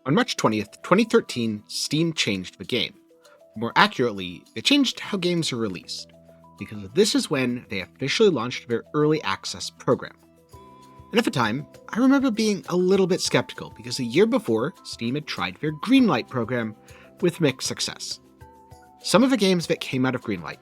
On March 20th, 2013, Steam changed the game. More accurately, they changed how games are released, because this is when they officially launched their early access program. And at the time, I remember being a little bit skeptical because a year before, Steam had tried their Greenlight program with mixed success. Some of the games that came out of Greenlight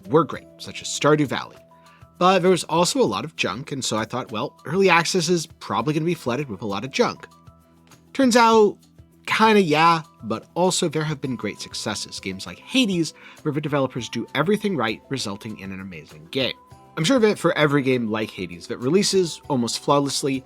were great, such as Stardew Valley, but there was also a lot of junk, and so I thought, well, early access is probably going to be flooded with a lot of junk. Turns out, kinda yeah, but also there have been great successes, games like Hades, where the developers do everything right, resulting in an amazing game. I'm sure that for every game like Hades that releases almost flawlessly,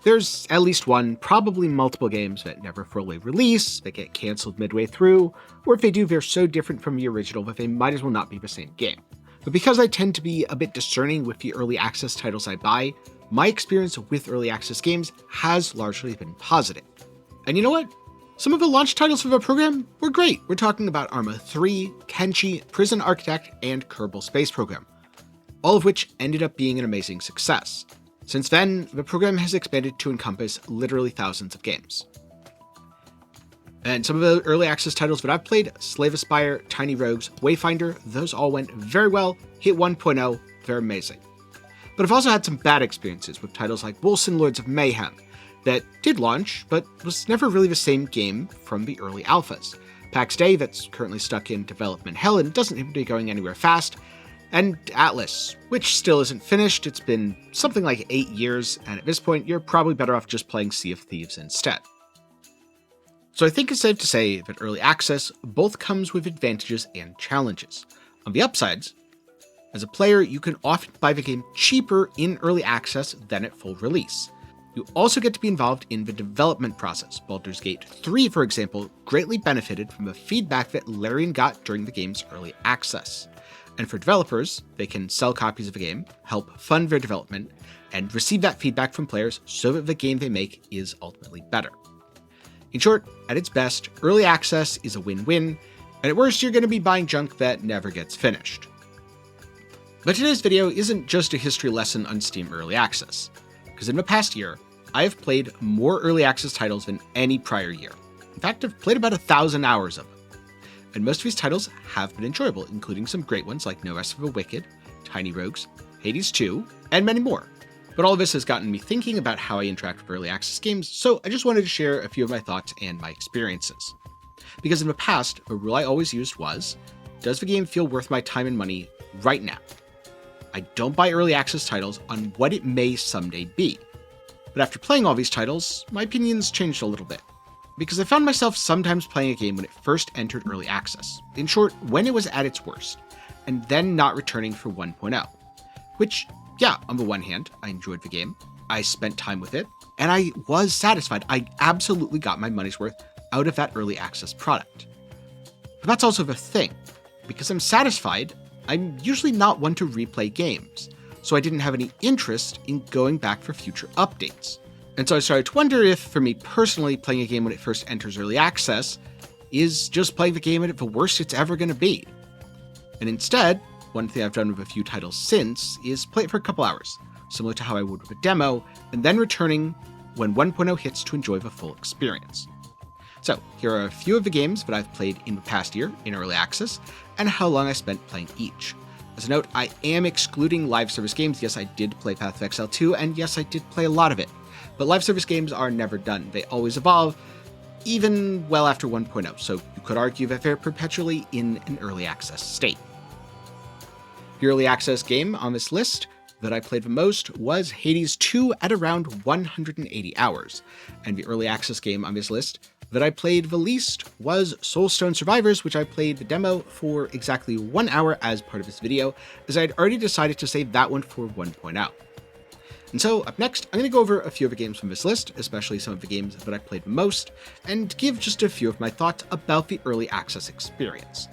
there's at least one, probably multiple games that never fully release, that get cancelled midway through, or if they do, they're so different from the original that they might as well not be the same game. But because I tend to be a bit discerning with the early access titles I buy, my experience with early access games has largely been positive. And you know what? Some of the launch titles for the program were great. We're talking about Arma 3, Kenshi, Prison Architect, and Kerbal Space Program, all of which ended up being an amazing success. Since then, the program has expanded to encompass literally thousands of games. And some of the early access titles that I've played, Slave Aspire, Tiny Rogues, Wayfinder, those all went very well, hit 1.0, they're amazing. But I've also had some bad experiences with titles like Wolcen Lords of Mayhem, that did launch, but was never really the same game from the early alphas. PAX Day, that's currently stuck in development hell and doesn't seem to be going anywhere fast, and Atlas, which still isn't finished. It's been something like 8 years, and at this point, you're probably better off just playing Sea of Thieves instead. So I think it's safe to say that early access both comes with advantages and challenges. On the upsides, as a player, you can often buy the game cheaper in early access than at full release. You also get to be involved in the development process. Baldur's Gate 3, for example, greatly benefited from the feedback that Larian got during the game's early access. And for developers, they can sell copies of the game, help fund their development, and receive that feedback from players so that the game they make is ultimately better. In short, at its best, early access is a win-win, and at worst, you're going to be buying junk that never gets finished. But today's video isn't just a history lesson on Steam Early Access, because in the past year, I have played more early access titles than any prior year. In fact, I've played about 1,000 hours of them. And most of these titles have been enjoyable, including some great ones like No Rest for the Wicked, Tiny Rogues, Hades 2, and many more. But all of this has gotten me thinking about how I interact with early access games, so I just wanted to share a few of my thoughts and my experiences. Because in the past, a rule I always used was, does the game feel worth my time and money right now? I don't buy early access titles on what it may someday be. But after playing all these titles, my opinions changed a little bit. Because I found myself sometimes playing a game when it first entered early access. In short, when it was at its worst, and then not returning for 1.0. Which, yeah, on the one hand, I enjoyed the game, I spent time with it, and I was satisfied. I absolutely got my money's worth out of that early access product. But that's also the thing. Because I'm satisfied, I'm usually not one to replay games, so I didn't have any interest in going back for future updates. And so I started to wonder if, for me personally, playing a game when it first enters early access is just playing the game at the worst it's ever going to be. And instead, one thing I've done with a few titles since is play it for a couple hours, similar to how I would with a demo, and then returning when 1.0 hits to enjoy the full experience. So here are a few of the games that I've played in the past year in early access, and how long I spent playing each. As a note, I am excluding live service games. Yes, I did play Path of Exile 2, and yes, I did play a lot of it. But live service games are never done. They always evolve, even well after 1.0, so you could argue that they're perpetually in an early access state. The early access game on this list that I played the most was Hades 2 at around 180 hours, and the early access game on this list that I played the least was Soulstone Survivors, which I played the demo for exactly 1 hour as part of this video, as I had already decided to save that one for 1.0. And so, up next, I'm going to go over a few of the games from this list, especially some of the games that I played the most, and give just a few of my thoughts about the early access experience.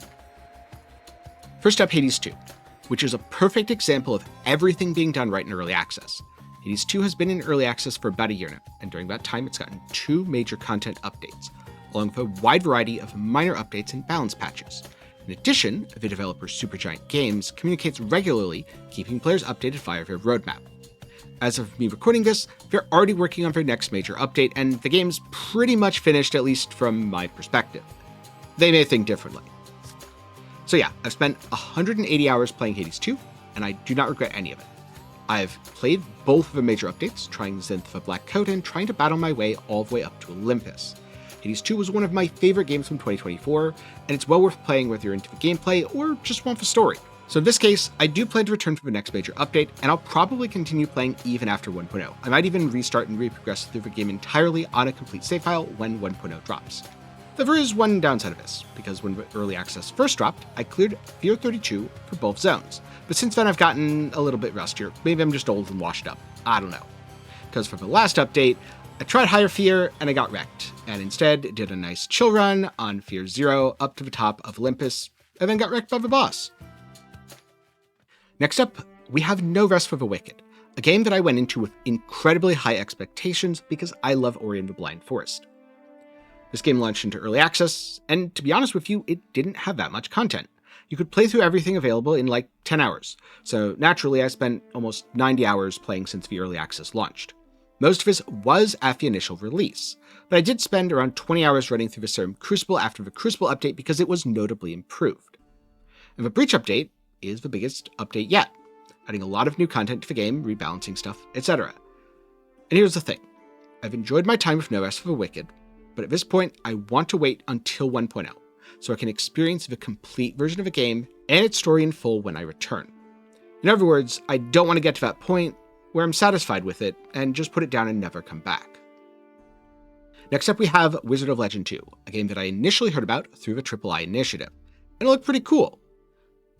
First up, Hades 2, which is a perfect example of everything being done right in early access. Hades 2 has been in early access for about a year now, and during that time it's gotten 2 major content updates, along with a wide variety of minor updates and balance patches. In addition, the developer Supergiant Games communicates regularly, keeping players updated via their roadmap. As of me recording this, they're already working on their next major update, and the game's pretty much finished, at least from my perspective. They may think differently. So yeah, I've spent 180 hours playing Hades 2, and I do not regret any of it. I've played both of the major updates, trying Zenith the Black Coat and trying to battle my way all the way up to Olympus. Hades 2 was one of my favorite games from 2024, and it's well worth playing whether you're into the gameplay or just want the story. So in this case, I do plan to return for the next major update, and I'll probably continue playing even after 1.0. I might even restart and reprogress through the game entirely on a complete save file when 1.0 drops. There is one downside of this, because when Early Access first dropped, I cleared Fear 32 for both zones. But since then I've gotten a little bit rustier. Maybe I'm just old and washed up. I don't know. Because for the last update, I tried Higher Fear and I got wrecked, and instead did a nice chill run on Fear 0 up to the top of Olympus, and then got wrecked by the boss. Next up, we have No Rest for the Wicked, a game that I went into with incredibly high expectations because I love Ori and the Blind Forest. This game launched into Early Access, and to be honest with you, it didn't have that much content. You could play through everything available in like 10 hours, so naturally I spent almost 90 hours playing since the Early Access launched. Most of this was at the initial release, but I did spend around 20 hours running through the Serum Crucible after the Crucible update because it was notably improved. And the Breach update is the biggest update yet, adding a lot of new content to the game, rebalancing stuff, etc. And here's the thing, I've enjoyed my time with No Rest for the Wicked, but at this point I want to wait until 1.0, so I can experience the complete version of the game and its story in full when I return. In other words, I don't want to get to that point where I'm satisfied with it and just put it down and never come back. Next up we have Wizard of Legend 2, a game that I initially heard about through the III initiative, and it looked pretty cool.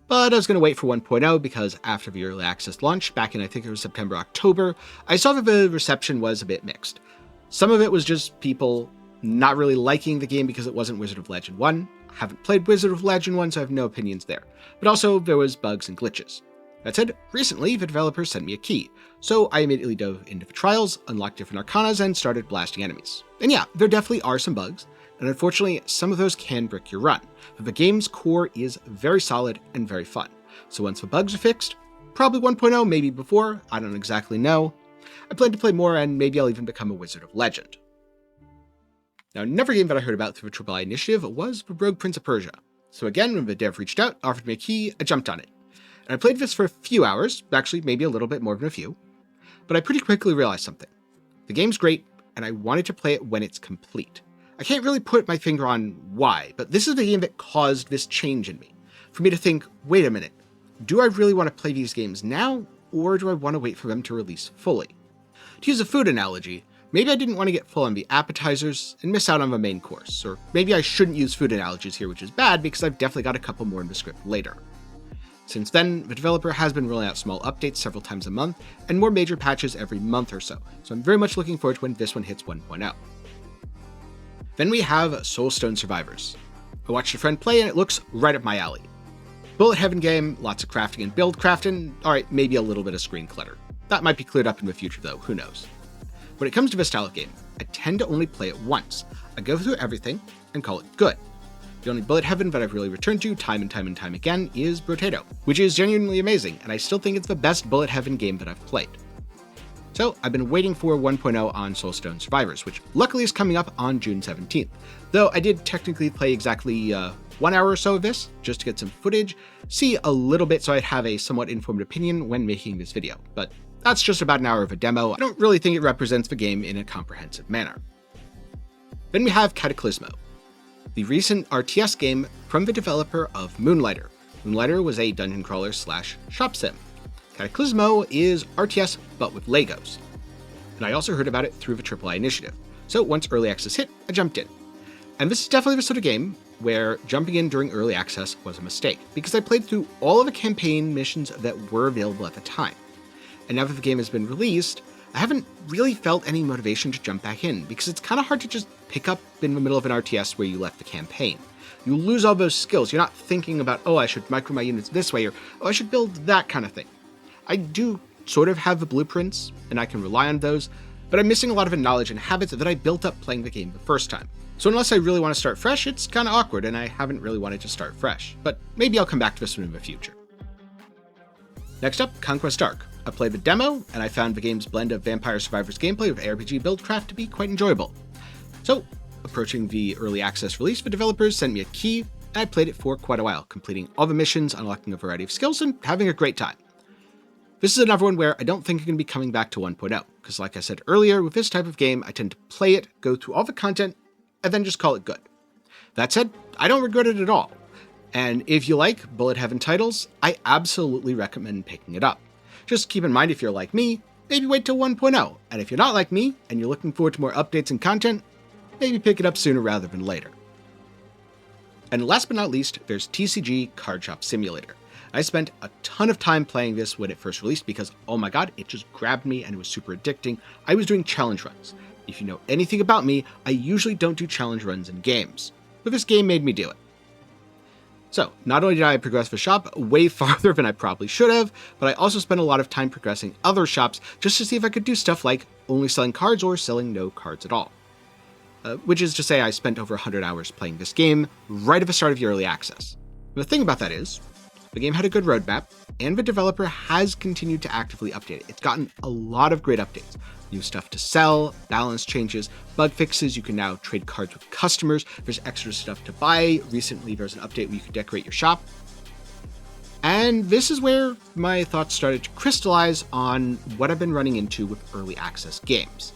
But I was going to wait for 1.0 because after the Early Access launch back in I think it was September, October, I saw that the reception was a bit mixed. Some of it was just people not really liking the game because it wasn't Wizard of Legend 1. I haven't played Wizard of Legend 1, so I have no opinions there. But also, there was bugs and glitches. That said, recently, the developer sent me a key, so I immediately dove into the trials, unlocked different arcanas, and started blasting enemies. And yeah, there definitely are some bugs, and unfortunately, some of those can brick your run, but the game's core is very solid and very fun. So once the bugs are fixed, probably 1.0, maybe before, I don't exactly know, I plan to play more and maybe I'll even become a Wizard of Legend. Now, another game that I heard about through the III initiative was the Rogue Prince of Persia. So again, when the dev reached out, offered me a key, I jumped on it. And I played this for a few hours, actually maybe a little bit more than a few, but I pretty quickly realized something. The game's great, and I wanted to play it when it's complete. I can't really put my finger on why, but this is the game that caused this change in me. For me to think, wait a minute, do I really want to play these games now, or do I want to wait for them to release fully? To use a food analogy, maybe I didn't want to get full on the appetizers and miss out on the main course, or maybe I shouldn't use food analogies here, which is bad because I've definitely got a couple more in the script later. Since then, the developer has been rolling out small updates several times a month, and more major patches every month or so I'm very much looking forward to when this one hits 1.0. Then we have Soulstone Survivors. I watched a friend play and it looks right up my alley. Bullet heaven game, lots of crafting and build crafting, alright, maybe a little bit of screen clutter. That might be cleared up in the future though, who knows. When it comes to this style of game, I tend to only play it once. I go through everything and call it good. The only bullet heaven that I've really returned to time and time again is Brotato, which is genuinely amazing, and I still think it's the best bullet heaven game that I've played. So I've been waiting for 1.0 on Soulstone Survivors, which luckily is coming up on June 17th, though I did technically play exactly 1 hour or so of this, just to get some footage, see a little bit so I'd have a somewhat informed opinion when making this video, but that's just about an hour of a demo. I don't really think it represents the game in a comprehensive manner. Then we have Cataclismo, the recent RTS game from the developer of Moonlighter. Moonlighter was a dungeon crawler / shop sim. Cataclismo is RTS but with Legos. And I also heard about it through the III initiative, so once Early Access hit, I jumped in. And this is definitely the sort of game where jumping in during Early Access was a mistake, because I played through all of the campaign missions that were available at the time. And now that the game has been released, I haven't really felt any motivation to jump back in, because it's kind of hard to just pick up in the middle of an RTS where you left the campaign. You lose all those skills. You're not thinking about, oh, I should micro my units this way, or oh, I should build that kind of thing. I do sort of have the blueprints, and I can rely on those, but I'm missing a lot of the knowledge and habits that I built up playing the game the first time. So unless I really want to start fresh, it's kind of awkward, and I haven't really wanted to start fresh, but maybe I'll come back to this one in the future. Next up, Conquest Dark, I played the demo, and I found the game's blend of Vampire Survivors gameplay with ARPG buildcraft to be quite enjoyable. So, approaching the early access release, the developers sent me a key, and I played it for quite a while, completing all the missions, unlocking a variety of skills, and having a great time. This is another one where I don't think I'm going to be coming back to 1.0, because like I said earlier, with this type of game, I tend to play it, go through all the content, and then just call it good. That said, I don't regret it at all. And if you like bullet heaven titles, I absolutely recommend picking it up. Just keep in mind, if you're like me, maybe wait till 1.0, and if you're not like me, and you're looking forward to more updates and content, maybe pick it up sooner rather than later. And last but not least, there's TCG Card Shop Simulator. I spent a ton of time playing this when it first released because, oh my god, it just grabbed me and it was super addicting. I was doing challenge runs. If you know anything about me, I usually don't do challenge runs in games, but this game made me do it. So, not only did I progress the shop way farther than I probably should have, but I also spent a lot of time progressing other shops just to see if I could do stuff like only selling cards or selling no cards at all. Which is to say I spent over 100 hours playing this game right at the start of the early access. The thing about that is, the game had a good roadmap, and the developer has continued to actively update it. It's gotten a lot of great updates. New stuff to sell, balance changes, bug fixes, you can now trade cards with customers, there's extra stuff to buy, recently there's an update where you can decorate your shop. And this is where my thoughts started to crystallize on what I've been running into with early access games.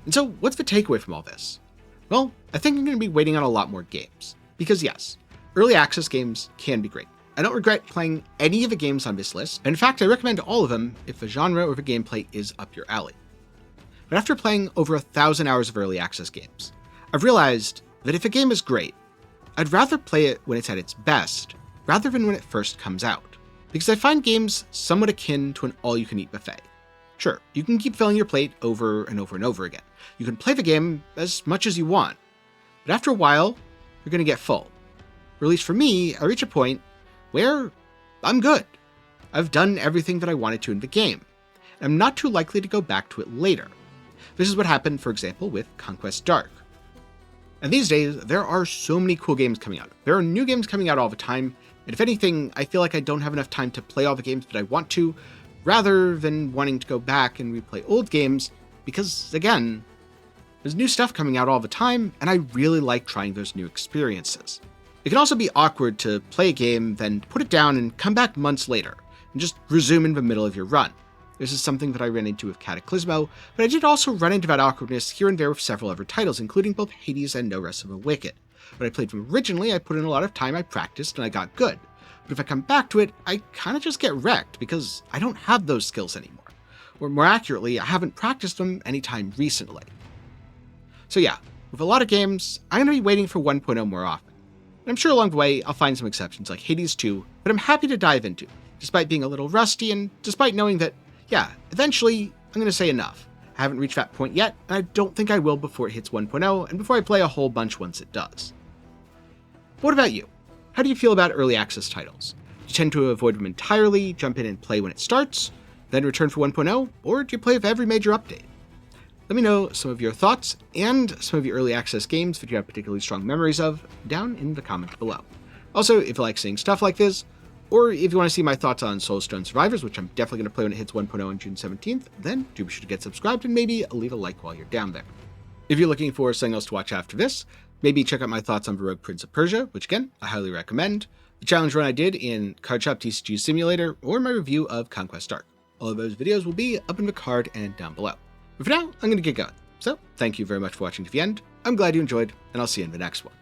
And so, what's the takeaway from all this? Well, I think I'm going to be waiting on a lot more games. Because yes, early access games can be great. I don't regret playing any of the games on this list, and in fact I recommend all of them if the genre or the gameplay is up your alley. But after playing over 1,000 hours of early access games, I've realized that if a game is great, I'd rather play it when it's at its best, rather than when it first comes out. Because I find games somewhat akin to an all-you-can-eat buffet. Sure, you can keep filling your plate over and over and over again. You can play the game as much as you want, but after a while, you're going to get full. Or at least for me, I reach a point where I'm good. I've done everything that I wanted to in the game, and I'm not too likely to go back to it later. This is what happened, for example, with Conquest Dark. And these days, there are so many cool games coming out. There are new games coming out all the time, and if anything, I feel like I don't have enough time to play all the games that I want to, rather than wanting to go back and replay old games, because, again, there's new stuff coming out all the time, and I really like trying those new experiences. It can also be awkward to play a game, then put it down and come back months later, and just resume in the middle of your run. This is something that I ran into with Cataclismo, but I did also run into that awkwardness here and there with several other titles, including both Hades and No Rest of the Wicked. When I played them originally, I put in a lot of time, I practiced, and I got good. But if I come back to it, I kind of just get wrecked, because I don't have those skills anymore. Or more accurately, I haven't practiced them anytime recently. So yeah, with a lot of games, I'm going to be waiting for 1.0 more often. And I'm sure along the way, I'll find some exceptions like Hades 2, but I'm happy to dive into, despite being a little rusty and despite knowing that, yeah, eventually, I'm going to say enough. I haven't reached that point yet, and I don't think I will before it hits 1.0 and before I play a whole bunch once it does. But what about you? How do you feel about early access titles? Do you tend to avoid them entirely, jump in and play when it starts, then return for 1.0, or do you play with every major update? Let me know some of your thoughts and some of your early access games that you have particularly strong memories of down in the comments below. Also, if you like seeing stuff like this, or if you want to see my thoughts on Soulstone Survivors, which I'm definitely going to play when it hits 1.0 on June 17th, then do be sure to get subscribed and maybe leave a like while you're down there. If you're looking for something else to watch after this, maybe check out my thoughts on the Rogue Prince of Persia, which again, I highly recommend, the challenge run I did in Card Shop TCG Simulator, or my review of Conquest Dark. All of those videos will be up in the card and down below. But for now, I'm going to get going. So, thank you very much for watching to the end. I'm glad you enjoyed, and I'll see you in the next one.